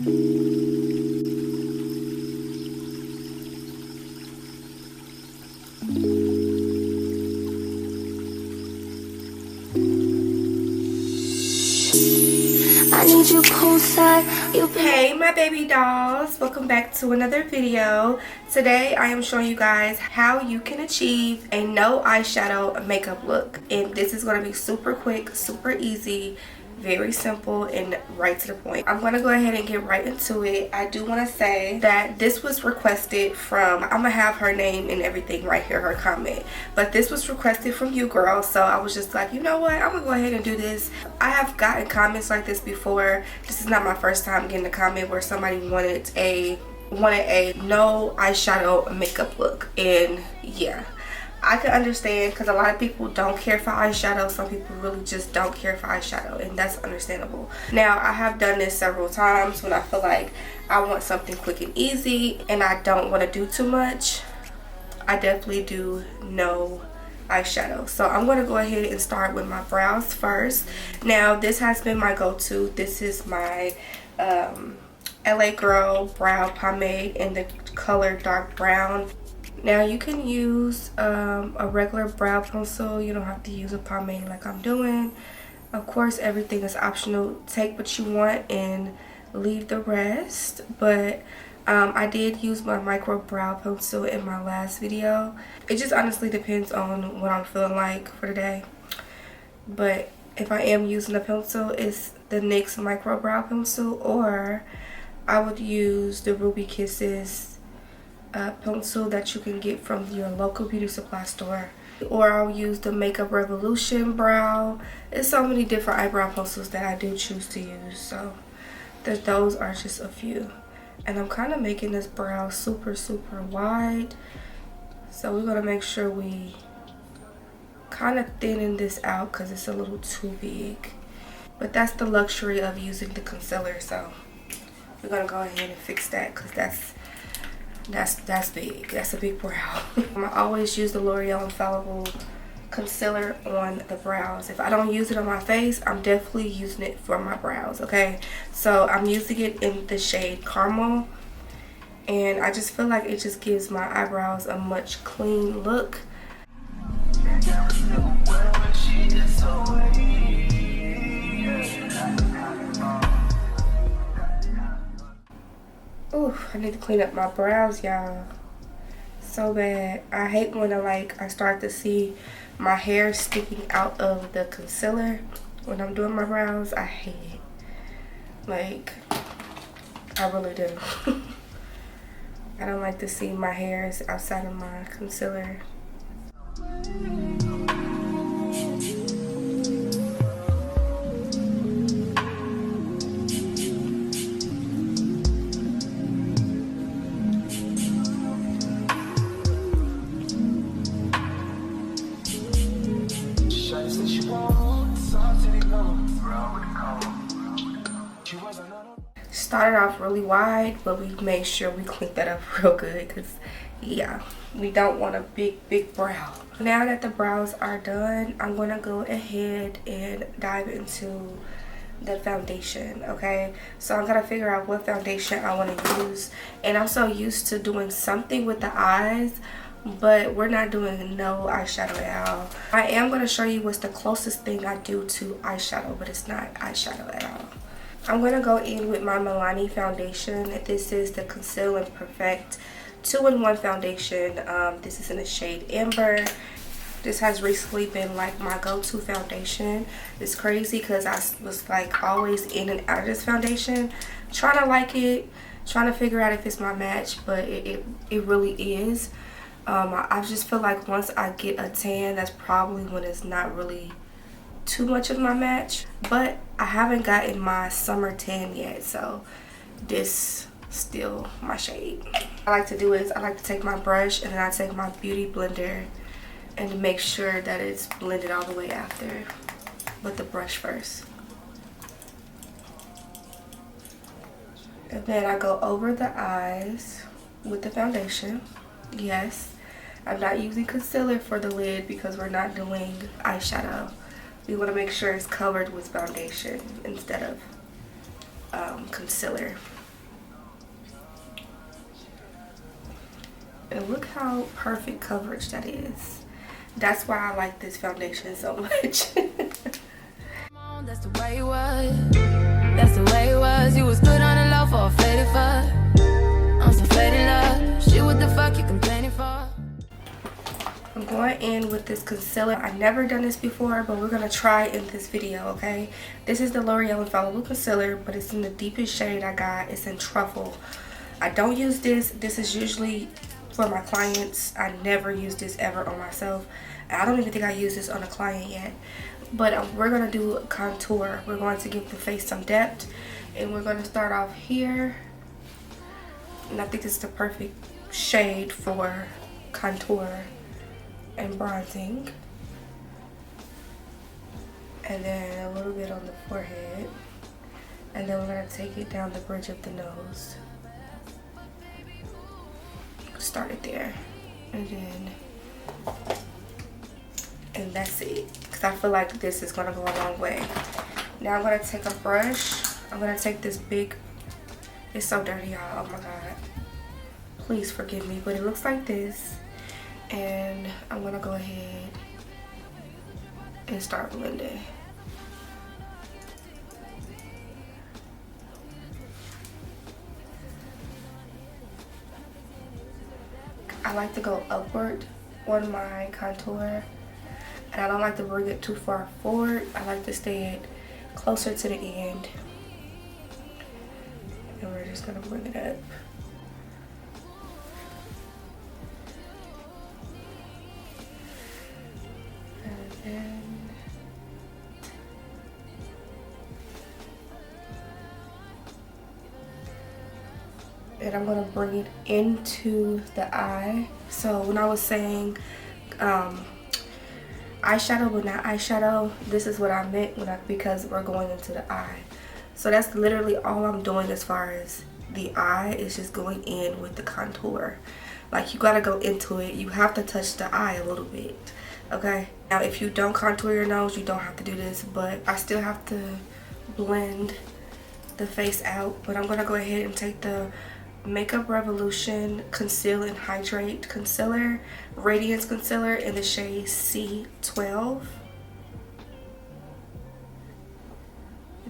I need you poolside. Hey my baby dolls, welcome back to another video. Today I am showing you guys how you can achieve a no eyeshadow makeup look, and this is going to be super quick, super easy, very simple, and right to the point. I'm going to go ahead and get right into it. I do want to say that this was requested from, I'm going to have her name and everything right here, her comment, but this was requested from you girls, so I was just like, you know what, I'm going to go ahead and do this. I have gotten comments like this before. This is not my first time getting a comment where somebody wanted a no eyeshadow makeup look, and yeah, I can understand because a lot of people don't care for eyeshadow. Some people really just don't care for eyeshadow, and that's understandable. Now, I have done this several times when I feel like I want something quick and easy and I don't want to do too much. I definitely do no eyeshadow. So I'm going to go ahead and start with my brows first. Now, this has been my go-to. This is my LA Girl brow pomade in the color dark brown. Now you can use a regular brow pencil. You don't have to use a pomade like I'm doing. Of course, everything is optional. Take what you want and leave the rest. But I did use my micro brow pencil in my last video. It just honestly depends on what I'm feeling like for the day. But if I am using a pencil, it's the NYX micro brow pencil, or I would use the Ruby Kisses pencil that you can get from your local beauty supply store, or I'll use the Makeup Revolution brow. There's so many different eyebrow pencils that I do choose to use, so those are just a few. And I'm kind of making this brow super wide, so we're going to make sure we kind of thinning this out because it's a little too big. But that's the luxury of using the concealer, so we're going to go ahead and fix that because that's big. That's a big brow. I always use the L'Oreal Infallible concealer on the brows. If I don't use it on my face, I'm definitely using it for my brows, okay? So I'm using it in the shade Caramel, and I just feel like it just gives my eyebrows a much clean look. Ooh, I need to clean up my brows, y'all. So bad. I hate when I start to see my hair sticking out of the concealer when I'm doing my brows. I hate it. Like, I really do. I don't like to see my hairs outside of my concealer. Started off really wide, but we made sure we cleaned that up real good because, yeah, we don't want a big brow. Now that the brows are done, I'm going to go ahead and dive into the foundation, okay? So I'm going to figure out what foundation I want to use. And I'm so used to doing something with the eyes, but we're not doing no eyeshadow at all. I am going to show you what's the closest thing I do to eyeshadow, but it's not eyeshadow at all. I'm going to go in with my Milani foundation. This is the Conceal and Perfect 2-in-1 foundation. This is in the shade Amber. This has recently been like my go-to foundation. It's crazy because I was like always in and out of this foundation, trying to like it, trying to figure out if it's my match, but it really is. I just feel like once I get a tan, that's probably when it's not really too much of my match. But I haven't gotten my summer tan yet, so this still my shade. I like to do is I like to take my brush and then I take my beauty blender and make sure that it's blended all the way after with the brush first. And then I go over the eyes with the foundation. Yes, I'm not using concealer for the lid because we're not doing eyeshadow. We want to make sure it's covered with foundation instead of concealer. And look how perfect coverage that is. That's why I like this foundation so much. That's the way it was. That's the way it was. You was good on the low for a faded fuck. I'm so faded love. Shit, what the fuck you complaining for? I'm going in with this concealer. I've never done this before, but we're gonna try in this video, okay? This is the L'Oreal Infallible Concealer, but it's in the deepest shade I got. It's in Truffle. I don't use this. This is usually for my clients. I never use this ever on myself. I don't even think I used this on a client yet. But we're going to do contour. We're going to give the face some depth. And we're going to start off here. And I think this is the perfect shade for contour and bronzing. And then a little bit on the forehead. And then we're going to take it down the bridge of the nose. Start it there. And that's it. Because I feel like this is going to go a long way. Now I'm going to take a brush. I'm going to take this big... It's so dirty, y'all. Oh my god. Please forgive me. But it looks like this. And I'm going to go ahead and start blending. I like to go upward on my contour. And I don't like to bring it too far forward. I like to stay it closer to the end. And we're just going to bring it up. And I'm going to bring it into the eye. So when I was saying eyeshadow but not eyeshadow, this is what I meant because we're going into the eye. So that's literally all I'm doing as far as the eye, is just going in with the contour. Like, you got to go into it. You have to touch the eye a little bit. Okay? Now, if you don't contour your nose, you don't have to do this. But I still have to blend the face out. But I'm going to go ahead and take the Makeup Revolution Conceal and Hydrate Concealer, Radiance Concealer in the shade C12.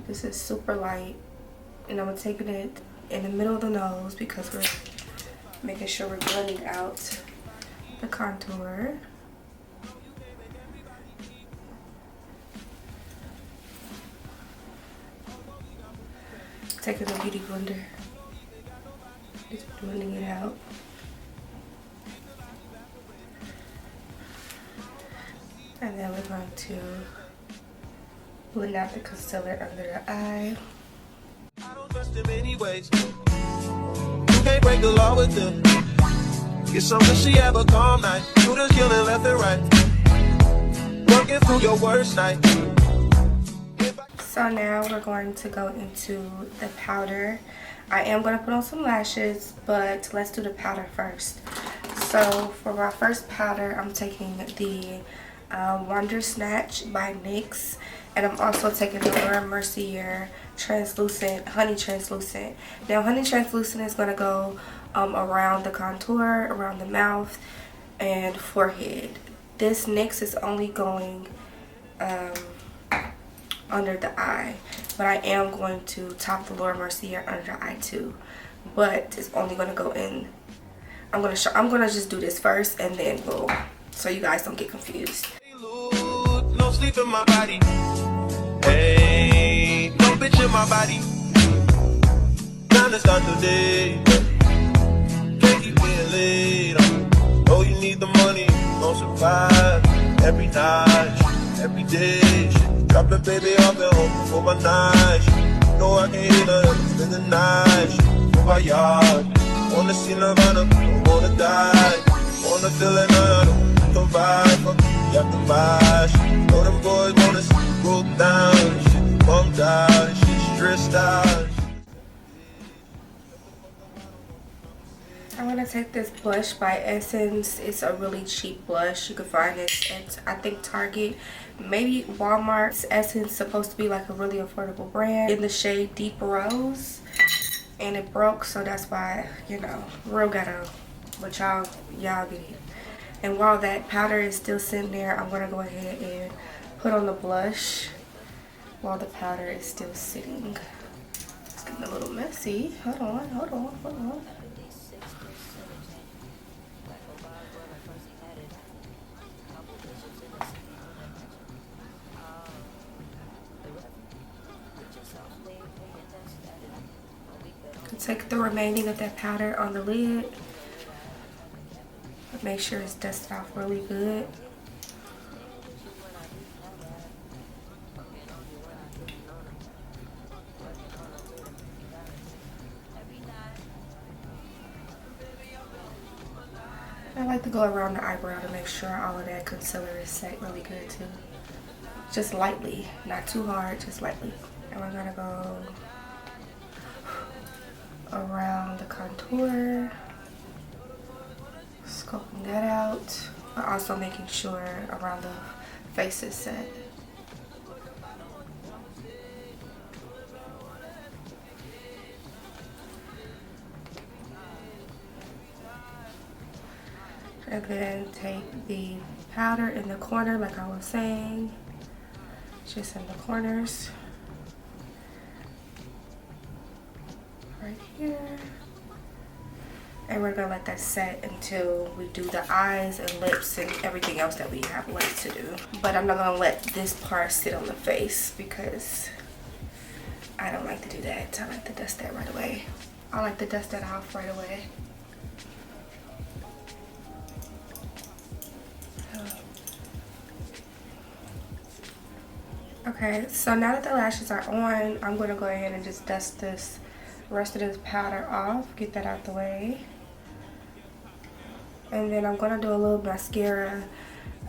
This is super light. And I'm taking it in the middle of the nose because we're making sure we're blending out the contour. Taking the Beauty Blender. Just blending it out. And then we're going to blend out the concealer under the eye. I don't trust him anyways. You can't break the law with him. Get something she have a calm night. You just killing left and right. Working through your worst night. So now we're going to go into the powder. I am going to put on some lashes, but let's do the powder first. So for my first powder, I'm taking the Wonder Snatch by NYX. And I'm also taking the Laura Mercier Translucent, Honey Translucent. Now, Honey Translucent is going to go around the contour, around the mouth, and forehead. This NYX is only going under the eye. But I am going to top the Laura Mercier under the eye too. But it's only going to go in. I'm going to just do this first and then boom. So you guys don't get confused. No sleep in my body. Hey, no bitch in my body. Time to start the day. Can't keep being late. Oh, you need the money. Don't survive. Every night, every day. Drop the baby off at home for my night. No, I can't hit her. Spend the night. For my yard. Wanna see Nirvana. Don't wanna die. Wanna feel it now. Don't vibe. Fuck you have to buy. Know them boys wanna see you broke down. Shit bumped out. Shit stressed out. I'm going to take this blush by Essence. It's a really cheap blush. You can find it at, I think, Target, maybe Walmart. Essence is supposed to be like a really affordable brand. In the shade Deep Rose. And it broke, so that's why, you know, real ghetto. but y'all get it. And while that powder is still sitting there, I'm gonna go ahead and put on the blush while the powder is still sitting. It's getting a little messy. Hold on. Take the remaining of that powder on the lid. Make sure it's dusted off really good. I like to go around the eyebrow to make sure all of that concealer is set really good too. Just lightly, not too hard, just lightly. And we're gonna go around the contour, scoping that out, but also making sure around the face is set. And then take the powder in the corner, like I was saying, just in the corners. Right here, and we're gonna let that set until we do the eyes and lips and everything else that we have left to do. But I'm not gonna let this part sit on the face because I don't like to do that. I like to dust that right away. I like to dust that off right away. Okay, so now that the lashes are on, I'm gonna go ahead and just dust this rest of this powder off, get that out the way, and then I'm gonna do a little mascara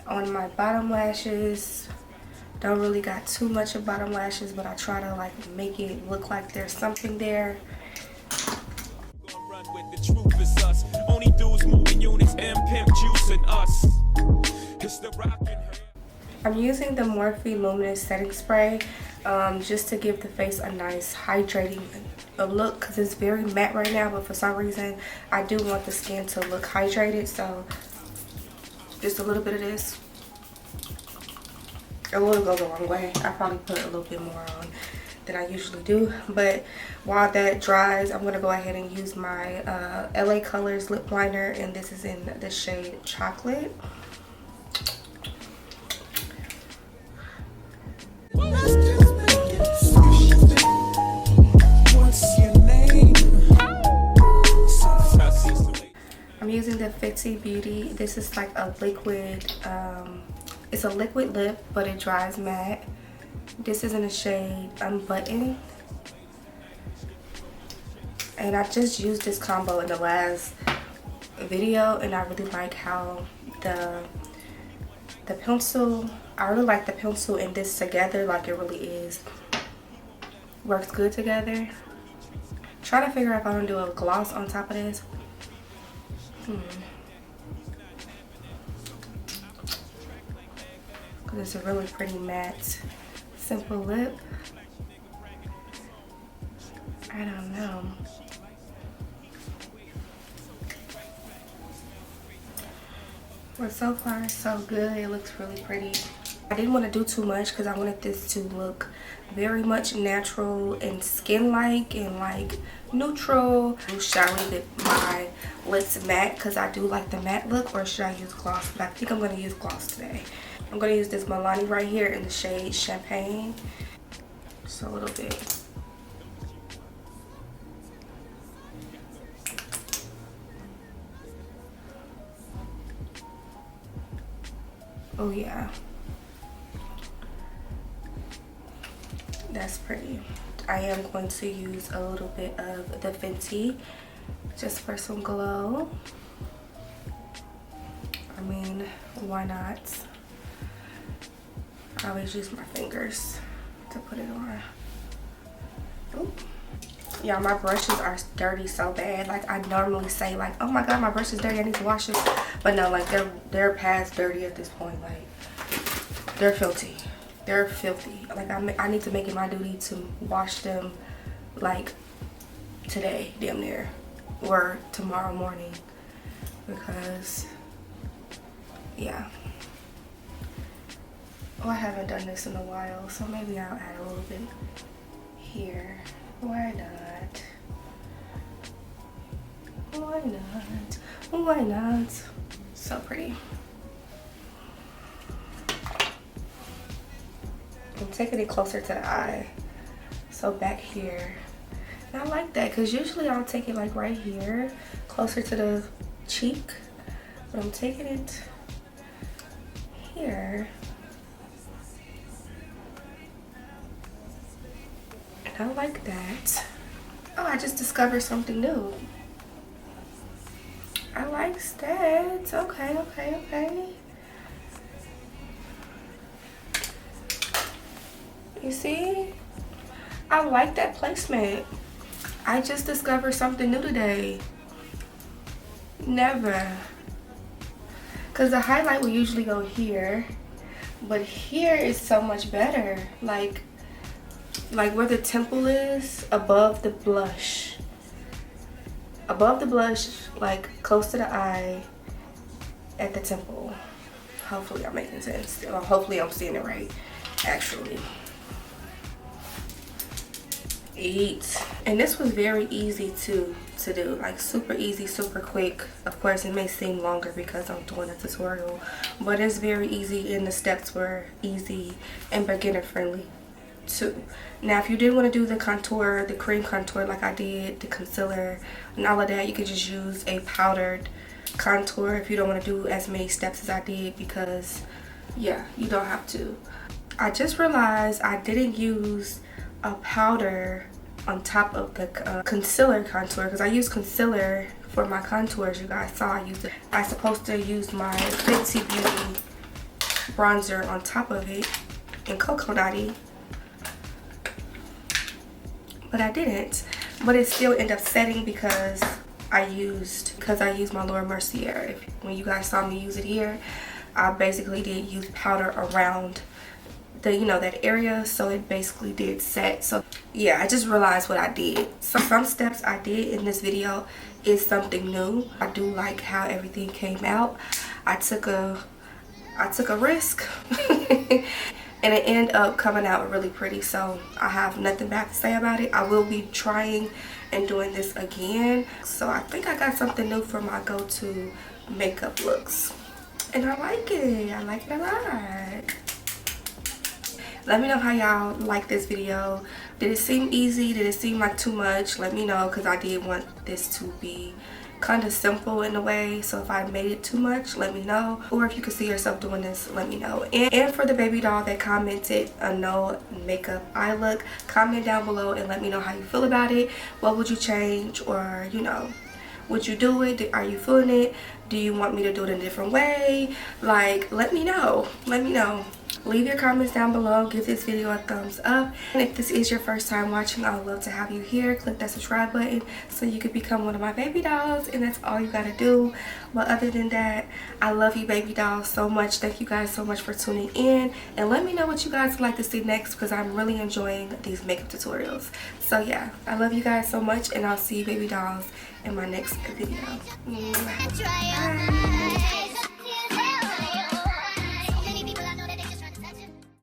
on my bottom lashes. Don't really got too much of bottom lashes, but I try to like make it look like there's something there. I'm using the Morphe Luminous Setting Spray just to give the face a nice hydrating look, because it's very matte right now, but for some reason I do want the skin to look hydrated, so just a little bit of this. A little goes a long way. I probably put a little bit more on than I usually do, but while that dries, I'm going to go ahead and use my LA Colors lip liner, and this is in the shade Chocolate. I'm using the Fenty Beauty. This is like a liquid, it's a liquid lip, but it dries matte. This is in the shade Unbutton. And I just used this combo in the last video, and I really like how the pencil, I really like the pencil and this together, like it really is. Works good together. Trying to figure out if I'm gonna do a gloss on top of this. Because it's a really pretty matte, simple lip. I don't know. But so far so good. It looks really pretty. I didn't want to do too much because I wanted this to look very much natural and skin-like and like neutral. Should I leave it my lips matte because I do like the matte look, or should I use gloss? But I think I'm going to use gloss today. I'm going to use this Milani right here in the shade Champagne. Just a little bit. Oh yeah, that's pretty. I am going to use a little bit of the Fenty just for some glow. I mean, why not? I always use my fingers to put it on. Oop. Yeah, my brushes are dirty so bad. Like, I normally say like, oh my god, my brush is dirty, I need to wash it. But no, like they're past dirty at this point. Like, they're filthy. They're filthy. Like, I need to make it my duty to wash them like today, damn near, or tomorrow morning. because yeah. Oh, I haven't done this in a while, so maybe I'll add a little bit here. Why not? Why not? Why not? So pretty. I'm taking it closer to the eye. So back here. And I like that because usually I'll take it like right here, closer to the cheek. But I'm taking it here. And I like that. Oh, I just discovered something new. I like that. Okay, okay, okay. You see? I like that placement. I just discovered something new today. Never. Because the highlight will usually go here. But here is so much better. Like where the temple is, above the blush. Above the blush, like close to the eye, at the temple. Hopefully I'm making sense. Or hopefully I'm seeing it right, actually. And this was very easy to do, like super easy, super quick. Of course it may seem longer because I'm doing a tutorial, but it's very easy and the steps were easy and beginner friendly too. Now if you didn't want to do the contour, the cream contour like I did, the concealer and all of that, you could just use a powdered contour if you don't want to do as many steps as I did, because yeah, you don't have to. I just realized I didn't use a powder on top of the concealer contour, because I use concealer for my contours. You guys saw I used it. I'm supposed to use my Fenty Beauty bronzer on top of it in Coconutty, but I didn't. But it still ended up setting because I used my Laura Mercier. When you guys saw me use it here, I basically did use powder around the, you know, that area, so it basically did set. So yeah, I just realized what I did. So some steps I did in this video is something new. I do like how everything came out. I took a risk and it ended up coming out really pretty, so I have nothing bad to say about it. I will be trying and doing this again, so I think I got something new for my go-to makeup looks, and I like it a lot. Let me know how y'all like this video. Did it seem easy? Did it seem like too much? Let me know, because I did want this to be kind of simple in a way. So if I made it too much, let me know. Or if you could see yourself doing this, let me know. And for the baby doll that commented a no makeup eye look, comment down below and let me know how you feel about it. What would you change? Or, you know, would you do it? Are you feeling it? Do you want me to do it in a different way? Like, let me know. Let me know. Leave your comments down below. Give this video a thumbs up. And if this is your first time watching, I would love to have you here. Click that subscribe button so you could become one of my baby dolls. And that's all you gotta do. But other than that, I love you baby dolls so much. Thank you guys so much for tuning in. And let me know what you guys would like to see next, because I'm really enjoying these makeup tutorials. So yeah, I love you guys so much, and I'll see you baby dolls in my next video. Bye.